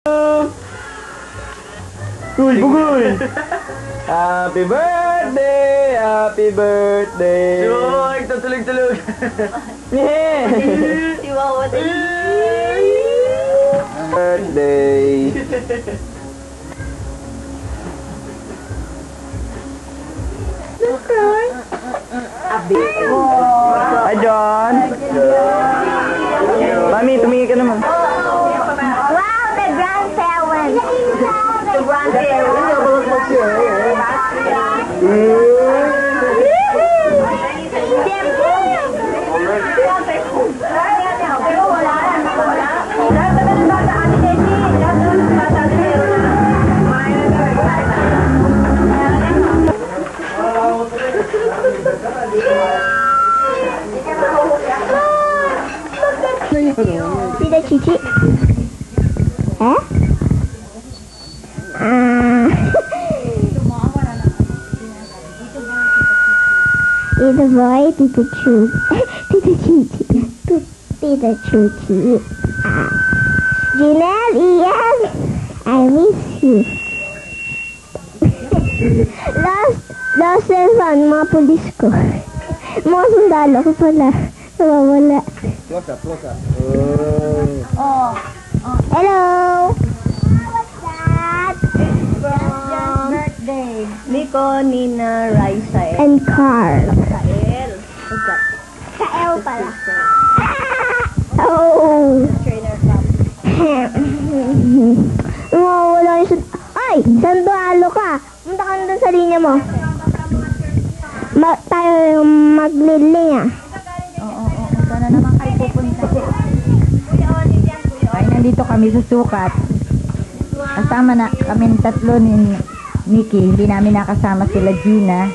Uy, bugoy! Happy birthday! Happy birthday! Uy, tutulog-tulog! Chihuahua din. Birthday! Hi, John! Mami, tumingin ka naman. Wow, the grandparents! The Tita Chichi. Eh? Tita Boy, Tita Chu. Tita Chichi. Tita Chuchi. Janelle, Ian, I miss you. Last season, mga pulis ko. Mga sundalo ko pala. Nawawala. Close up. Hello! What's that? It's John's birthday. Nico, Nina, Raisa, And Carl. Kael. What's that? Kael pala. Oh! Trainer club. Wala yung Ay! Sandualo ka! Punta ka na dun sa linya mo. Tayo magliling Oo. Sana naman kayo pupunta. Ay, nandito kami sa sukat. Kasama na kami tatlo ni Nikki. Hindi namin nakasama sila Gina.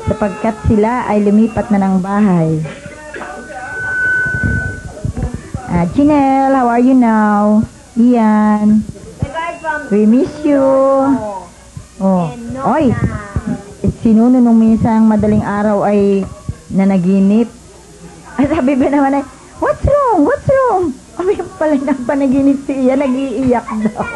Sapagkat sila ay lumipat na ng bahay. Janelle, how are you now? Ian. We miss you. Oh. Oy. Si Nuno nung minsan madaling araw ay nanaginip. Ay, sabi ba naman ay, what's wrong? Ay, pala nang panaginip si Ian, nag-iiyak daw.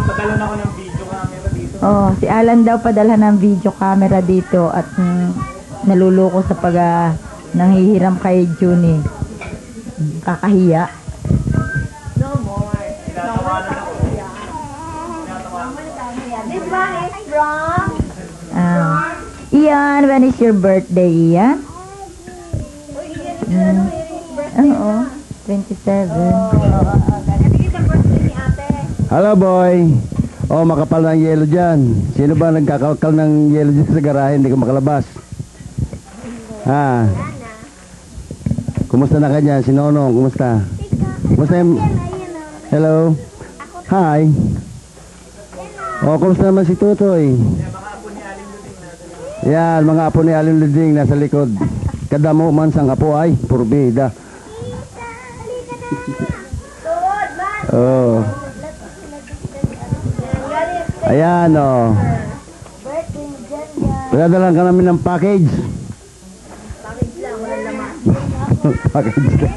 Padala ako ng video camera dito. Oh, si Alan daw padala ng video camera dito at naluloko sa nanghihiram kay Junie. Kakahiya. This one is from... Ian, when is your birthday, Ian? Oo, 27. Hello boy. Oh, makapal ng yelo dyan. Sino ba nagkakakal ng yelo dyan sa garahe? Hindi ka makalabas. Ha? Kumusta na ka dyan? Si Nonong, kumusta? Kumusta yung... Hello? Hi. Oh, kumusta naman si Tutoy? Yan, mga apo ni Aling Luding nasa likod. Kadamo man sang apo ay, purbida. Oh. Ayan, oh. Pinadalan ka namin ng package. Package lang.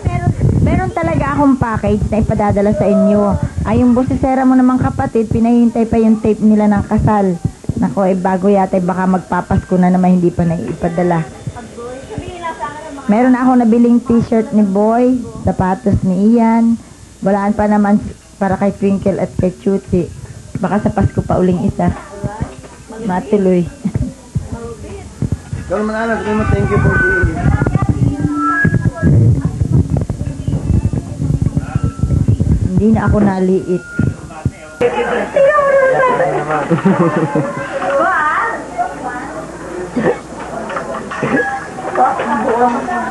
Meron talaga akong package na ipadadala sa inyo. Ay, yung bosesera mo namang kapatid, pinahintay pa yung tape nila ng kasal. Nako, bago yata, baka magpapasko na naman, hindi pa naipadala. Meron ako nabiling t-shirt ni Boy, sapatos ni Ian. Walaan pa naman para kay Twinkle at kay Chuchi. Baka sa Pasko pa uling isa. Matuloy. Ikaw naman anak, thank you for being here. Hindi na ako naliit. What?